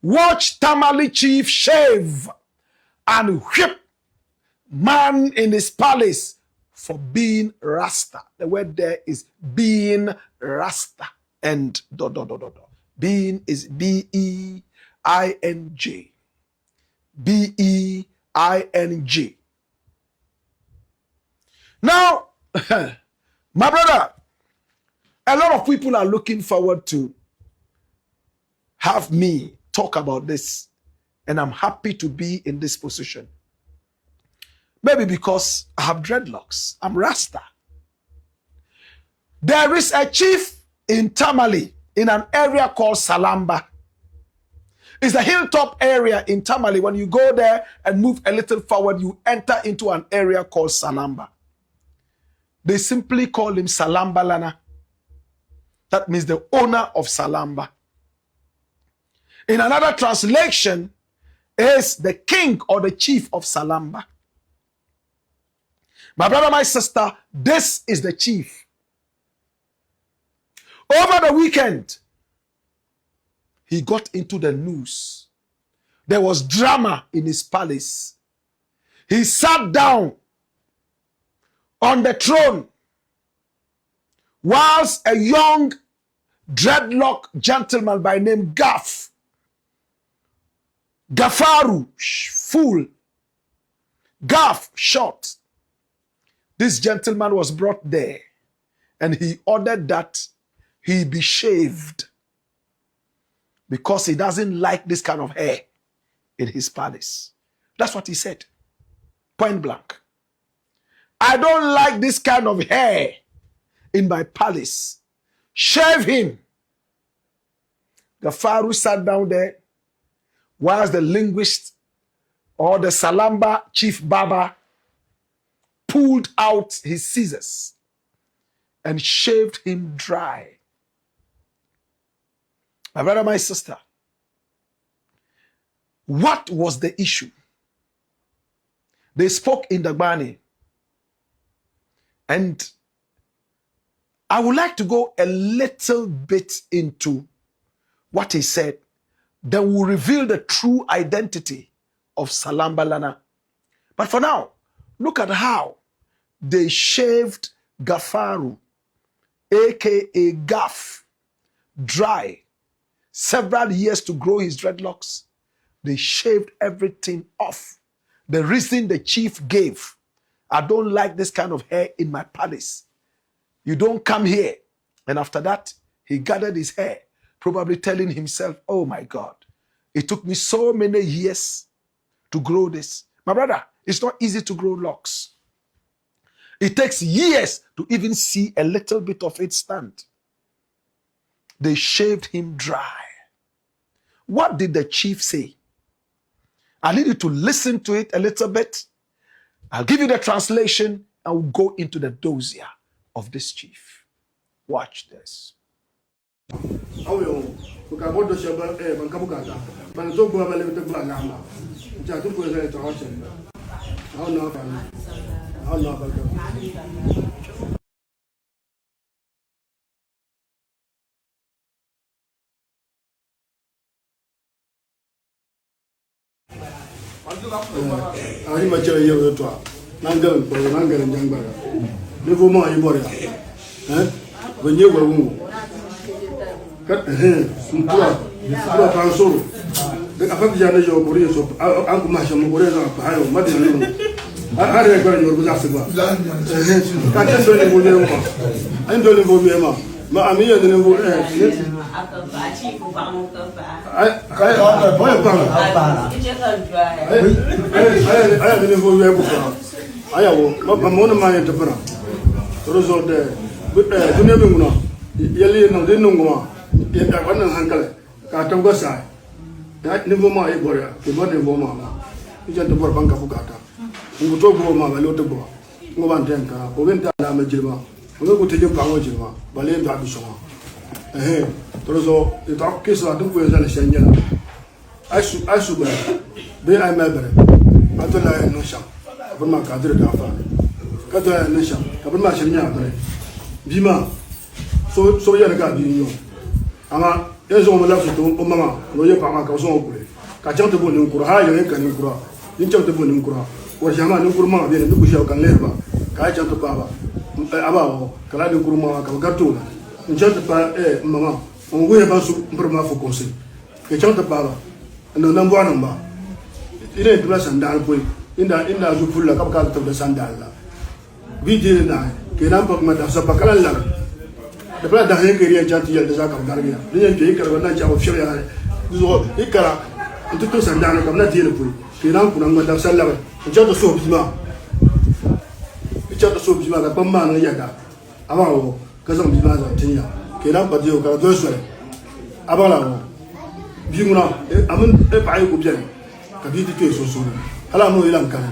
watch Tamale chief shave and whip man in his palace for being Rasta. The word there is being Rasta. And ... Being is B-E-I-N-G. B-E-I-N-G. Now, my brother, a lot of people are looking forward to have me talk about this, and I'm happy to be in this position. Maybe because I have dreadlocks. I'm Rasta. There is a chief in Tamale in an area called Salamba. It's a hilltop area in Tamale. When you go there and move a little forward, you enter into an area called Salamba. They simply call him Salamba Lana. That means the owner of Salamba. In another translation, is the king or the chief of Salamba. My brother, my sister, this is the chief. Over the weekend, he got into the news. There was drama in his palace. He sat down on the throne whilst a young dreadlock gentleman by name Gafaru, fool, Gaf, short. This gentleman was brought there, and he ordered that he be shaved because he doesn't like this kind of hair in his palace. That's what he said, point blank. I don't like this kind of hair in my palace. Shave him. Gafaru sat down there whilst the linguist or the Salamba chief barber pulled out his scissors and shaved him dry. My brother, my sister, what was the issue? They spoke in Dagbani, and I would like to go a little bit into what he said. Then we'll reveal the true identity of Salamba Lana. But for now, look at how they shaved Gafaru, aka Gaf, dry. Several years to grow his dreadlocks. They shaved everything off. The reason the chief gave, I don't like this kind of hair in my palace. You don't come here. And after that, he gathered his hair, probably telling himself, oh my God, it took me so many years to grow this. My brother, it's not easy to grow locks. It takes years to even see a little bit of it stand. They shaved him dry. What did the chief say? I need you to listen to it a little bit. I'll give you the translation and we'll go into the dossier of this chief. Watch this. Ari macam ye tu ah, nanggal jangbar. Levo mah ibu dia, banyak baru. Kat tua transfer. Apa kerjaan jauh beri so, aku macam beri so, ayo mati ni. Hari aku ni orang berjasa sebab. Kacang dulu ni boleh mah, ini dulu boleh mah. Ma ami yang ni boleh. Terus itu aku kisah tu pun saya senjata. Asu ber, ber ay mabre. Atau lain nusam. Apa mak kader dafa. Kata nusam. Apa mak sihnya ber. Bima. So ya nak bini. Ama Yeso mo la so to o mama no ye pa ma ka so ko le ka jam to bo ni nkura ha ye ka ni nkura ni jam to bo ni nkura o jama ni nkura ma be ni ku shaw kan le ba ka jam to pa ba aba o kala ni nkura ma ka ga to na ni jam to pa mama on go ye ba su mbra ma fo conseil ke jam to pa ba no na mbo na ba ile dula sandal boy inda zu fulla ka ka to sandal la bi dire na ke nan pa ma da sa pa kala la de bla da hen ke ri janti yel da ka gar ya ni en ke ka na ja o fira ya zo ikara to sandal ka na dire boy ke nan ku na ma da sallaba ja to so bisma ka pa ma na ya ga aba o ka zo bisma za tin ya ke nan pa dio ka do so aba la o bi nguna amun e pa ay ko bien ka di to so hala no ilan kan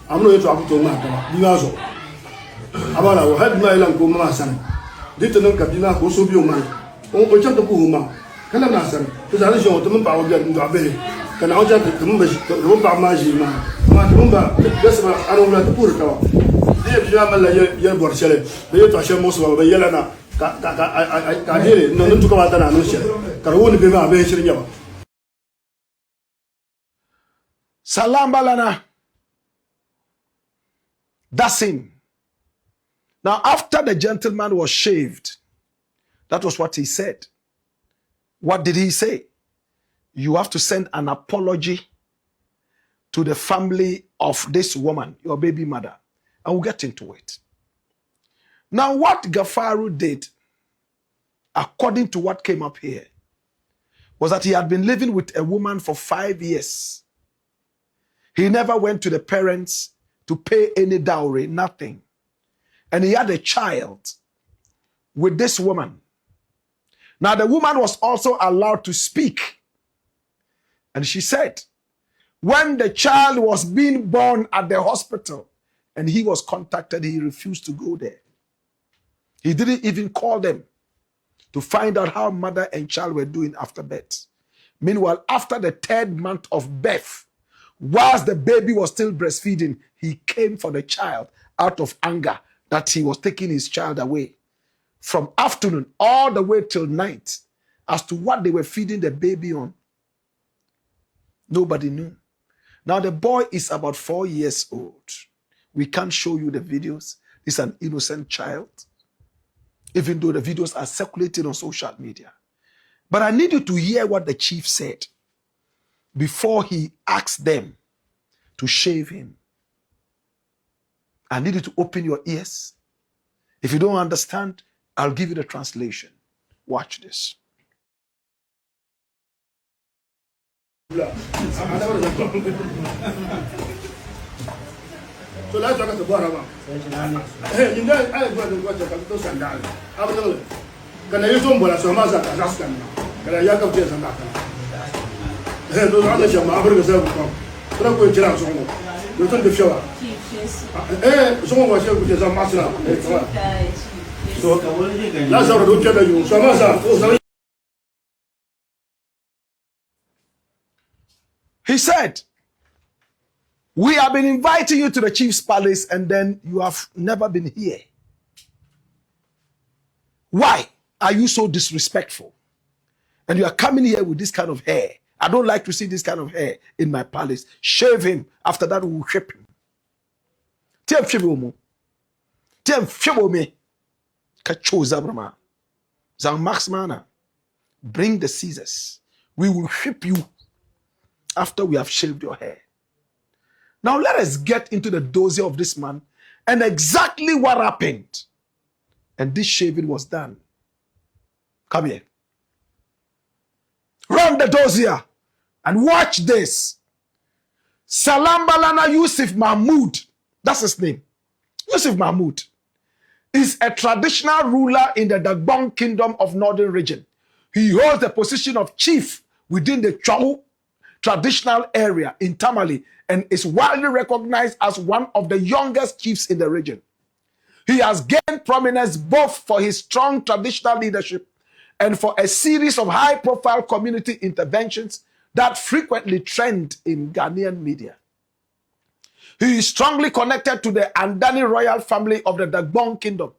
amno yeto akuto ma ka bi ma so aba la o had ma ilan ko ma san dito non ka bi ma ko so bi o ma o cha to ko ma kala na san to za jo to mun ba o bien ndo abe kana o cha to mun ba to ba ma ji ma to ba bes ba aro la to pour ka de bi ma la ye bor chele de yeto ashe mo so ba yela na ka dire no to ka ba ta na no chele ka woni be ma be shiri nyaba. Salamba lana. That's him. Now, after the gentleman was shaved, that was what he said. What did he say? You have to send an apology to the family of this woman, your baby mother. And we'll get into it. Now, what Gafaru did, according to what came up here, was that he had been living with a woman for 5 years. He never went to the parents to pay any dowry, nothing. And he had a child with this woman. Now, the woman was also allowed to speak. And she said, when the child was being born at the hospital and he was contacted, he refused to go there. He didn't even call them to find out how mother and child were doing after birth. Meanwhile, after the 3rd month of birth, whilst the baby was still breastfeeding, he came for the child out of anger that he was taking his child away. From afternoon all the way till night, as to what they were feeding the baby on, nobody knew. Now the boy is about 4 years old. We can't show you the videos. He's an innocent child, even though the videos are circulating on social media. But I need you to hear what the chief said before he asked them to shave him. I need you to open your ears. If you don't understand, I'll give you the translation. Watch this. So let's talk about Barama. Hey, you guys, I go to watch a sandal. Can I use one bola so much as Raskan? Can I yak up this and that? Hey, those other shall have yourself come. Don't go to Jalan Songo. You turn the shower. Eh, someone was here with some master. So that's how to tell you. So much. He said, we have been inviting you to the chief's palace and then you have never been here. Why are you so disrespectful? And you are coming here with this kind of hair. I don't like to see this kind of hair in my palace. Shave him. After that, we will shape him. Bring the scissors. We will whip you after we have shaved your hair. Now let us get into the dossier of this man and exactly what happened. And this shaving was done. Come here. Run the dossier and watch this. Salamba Lana Yusuf Mahmoud, that's his name. Yusuf Mahmoud is a traditional ruler in the Dagbon Kingdom of Northern Region. He holds the position of chief within the Chau traditional area in Tamale and is widely recognized as one of the youngest chiefs in the region. He has gained prominence both for his strong traditional leadership and for a series of high-profile community interventions that frequently trend in Ghanaian media. He is strongly connected to the Andani royal family of the Dagbon Kingdom.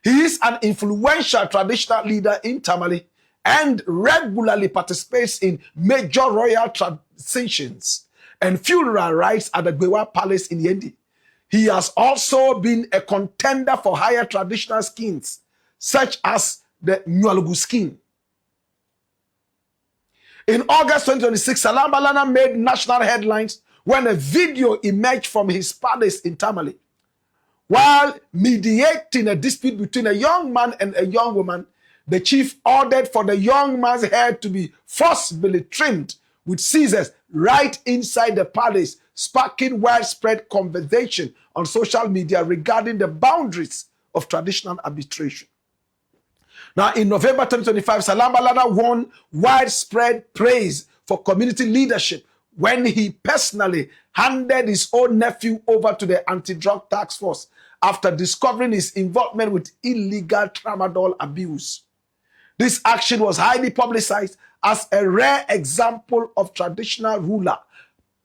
He is an influential traditional leader in Tamale and regularly participates in major royal transitions and funeral rites at the Gbewa Palace in Yendi. He has also been a contender for higher traditional skins, such as the Nywalugu skin. In August 2026, Salamba Lana made national headlines when a video emerged from his palace in Tamale. While mediating a dispute between a young man and a young woman, the chief ordered for the young man's hair to be forcibly trimmed with scissors right inside the palace, sparking widespread conversation on social media regarding the boundaries of traditional arbitration. Now, in November 2025, Salamba Lana won widespread praise for community leadership when he personally handed his own nephew over to the anti-drug task force after discovering his involvement with illegal tramadol abuse. This action was highly publicized as a rare example of a traditional ruler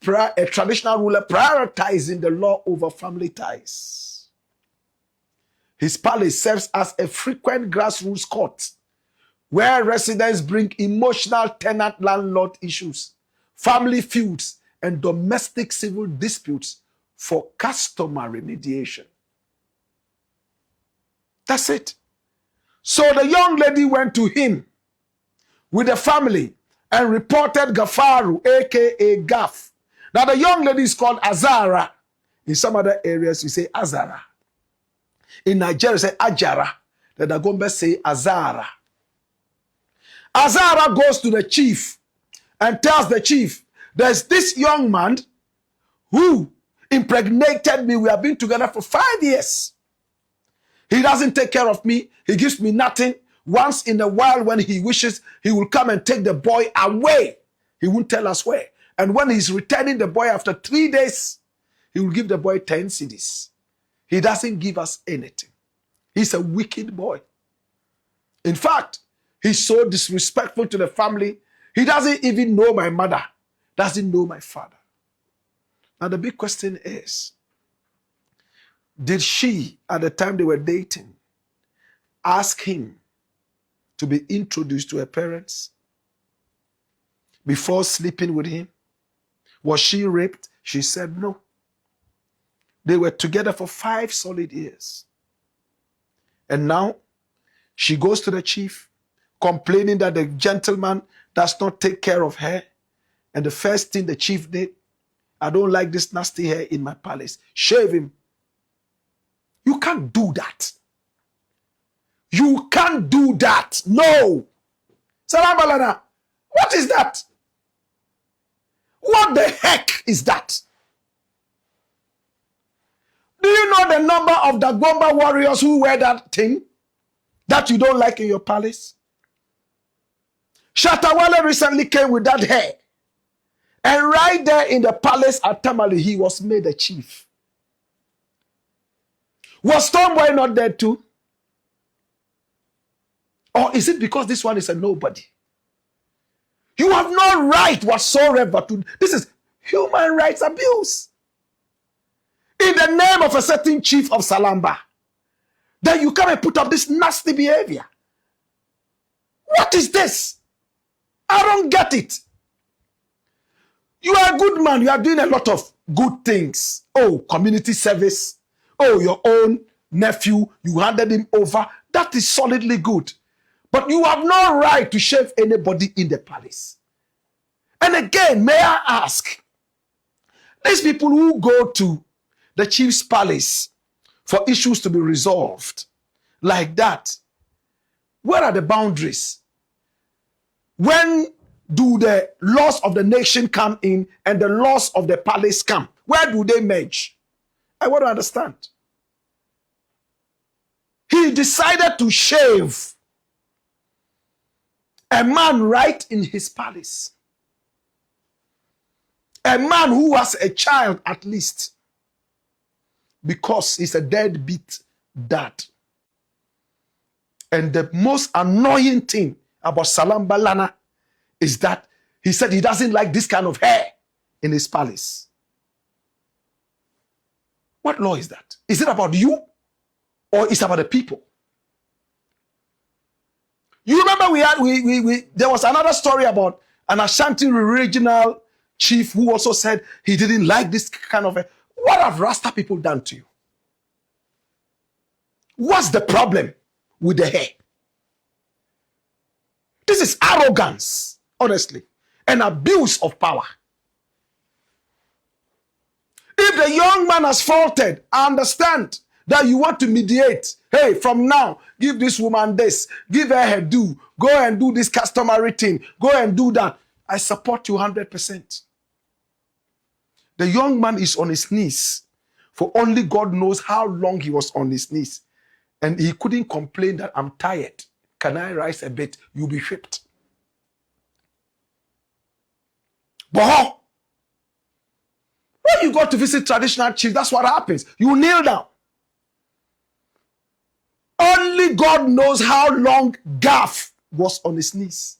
prioritizing the law over family ties. His palace serves as a frequent grassroots court where residents bring emotional tenant-landlord issues, family feuds, and domestic civil disputes for customary mediation. That's it. So the young lady went to him with the family and reported Gafaru, aka Gaf. Now the young lady is called Azara. In some other areas, we say Azara. In Nigeria, we say Ajara. The Dagombe say Azara. Azara goes to the chief and tells the chief, there's this young man who impregnated me. We have been together for 5 years. He doesn't take care of me. He gives me nothing. Once in a while, when he wishes, he will come and take the boy away. He won't tell us where. And when he's returning the boy after 3 days, he will give the boy 10 cedis. He doesn't give us anything. He's a wicked boy. In fact, he's so disrespectful to the family. He doesn't even know my mother, doesn't know my father. Now the big question is, did she, at the time they were dating, ask him to be introduced to her parents before sleeping with him? Was she raped? She said no. They were together for 5 solid years. And now she goes to the chief, complaining that the gentleman does not take care of her. And the first thing the chief did, I don't like this nasty hair in my palace. Shave him. You can't do that. You can't do that. No. Salamba Lana, what is that? What the heck is that? Do you know the number of Dagomba warriors who wear that thing that you don't like in your palace? Shatawale recently came with that hair. And right there in the palace at Tamale, he was made a chief. Was Stormboy not there too? Or is it because this one is a nobody? You have no right whatsoever to... This is human rights abuse. In the name of a certain chief of Salamba, then you come and put up this nasty behavior. What is this? I don't get it. You are a good man. You are doing a lot of good things. Oh, community service. Oh, your own nephew, you handed him over. That is solidly good. But you have no right to shave anybody in the palace. And again, may I ask, these people who go to the chief's palace for issues to be resolved like that, where are the boundaries? When do the laws of the nation come in and the laws of the palace come? Where do they merge? I want to understand. He decided to shave a man right in his palace. A man who was a child at least. Because he's a deadbeat dad. And the most annoying thing about Salamba Lana is that he said he doesn't like this kind of hair in his palace. What law is that? Is it about you? Or is it about the people? You remember there was another story about an Ashanti regional chief who also said he didn't like this kind of what have Rasta people done to you? What's the problem with the hair? This is arrogance, honestly, and abuse of power. If the young man has faulted, I understand that you want to mediate. Hey, from now, give this woman this, give her her due, go and do this customary thing, go and do that. I support you 100%. The young man is on his knees, for only God knows how long he was on his knees. And he couldn't complain that I'm tired. Can I rise a bit? You'll be whipped. But when you go to visit traditional chiefs, that's what happens. You kneel down. Only God knows how long Gaf was on his knees.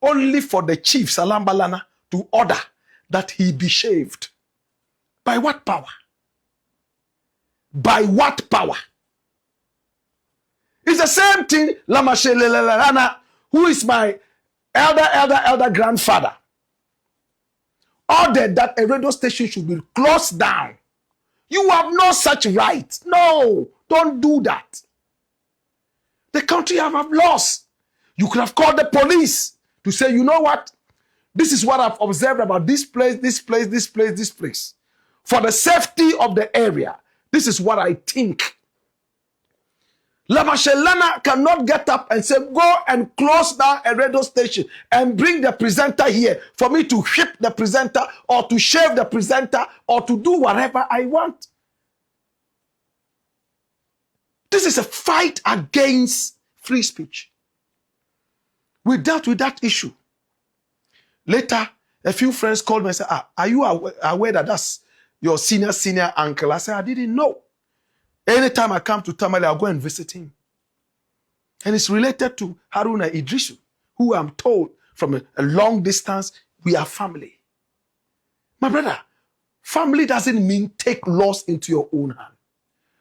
Only for the chief, Salamba Lana, to order that he be shaved. By what power? By what power? It's the same thing, Lamashelelelana, who is my elder grandfather, ordered that a radio station should be closed down. You have no such right. No, don't do that. The country have lost. You could have called the police to say, you know what? This is what I've observed about this place, this place, this place, this place. For the safety of the area, this is what I think. Lamashelana cannot get up and say, go and close down a radio station and bring the presenter here for me to whip the presenter or to shave the presenter or to do whatever I want. This is a fight against free speech. We dealt with that issue. Later, a few friends called me and said, are you aware that that's your senior uncle? I said, I didn't know. Anytime I come to Tamale, I'll go and visit him. And it's related to Haruna Idrisu, who I'm told from a long distance, we are family. My brother, family doesn't mean take laws into your own hand.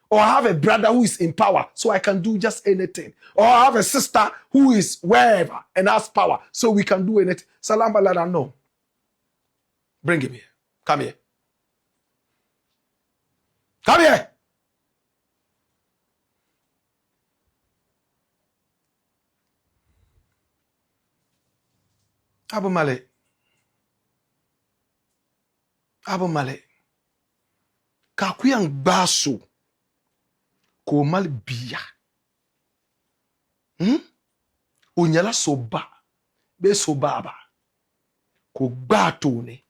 Or I have a brother who is in power, so I can do just anything. Or I have a sister who is wherever and has power, so we can do anything. Salamba Lada, no. Bring him here. Come here. Come here. Abu Male. Kakuyang baso. Ko mal biya. Onyala soba. Be soba ba. Ko bato ne.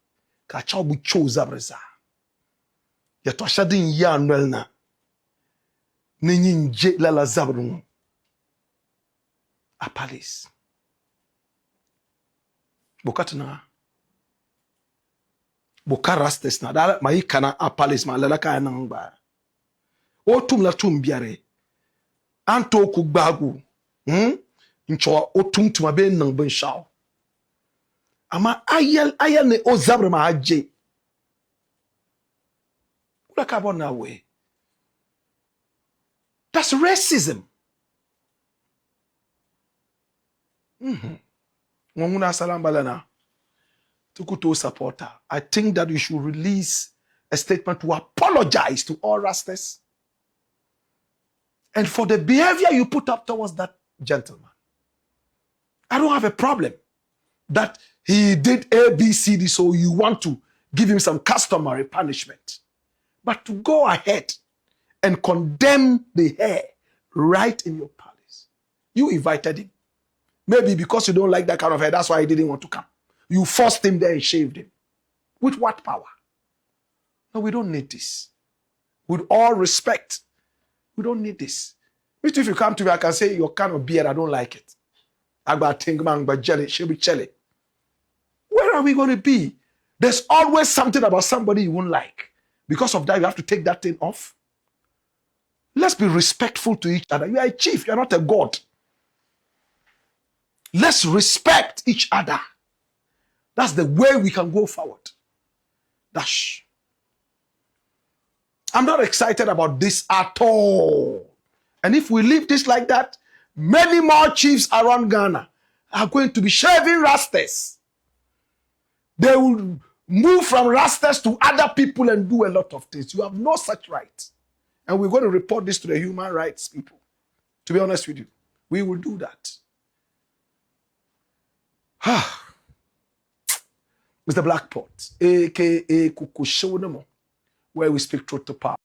Ka chabu choza breza. Ya to ashadin ya anwel na. Ninje lala zabrun. A palace. Bokatna. Bokarastes na. Dala mai kana a palace ma lala ka nangba. Otum la tum biare. Anto kugbagu. Ncho otum tuma be nang ben shaw. Ama ayel ne o zabre ma haje. Ula ka bon na we. That's racism. Mwanguna Salamba Lana. Tukuto supporter. I think that we should release a statement to apologize to all Rastas. And for the behavior you put up towards that gentleman. I don't have a problem that he did A, B, C, D, so you want to give him some customary punishment. But to go ahead and condemn the hair right in your palace. You invited him. Maybe because you don't like that kind of hair, that's why he didn't want to come. You forced him there and shaved him. With what power? No, we don't need this. With all respect, we don't need this. If you come to me, I can say your kind of beard, I don't like it. Agba tingman, but jelly, she'll be jelly. Where are we going to be? There's always something about somebody you won't like. Because of that, you have to take that thing off. Let's be respectful to each other. You are a chief, you're not a god. Let's respect each other. That's the way we can go forward. Dash. I'm not excited about this at all. And if we leave this like that, Many more chiefs around Ghana are going to be shaving rastas. They will move from rastas to other people and do a lot of things. You have no such right. And we're going to report this to the human rights people. To be honest with you, we will do that. Mr. Blackpot, a.k.a. Kukushownamo, where we speak truth to power.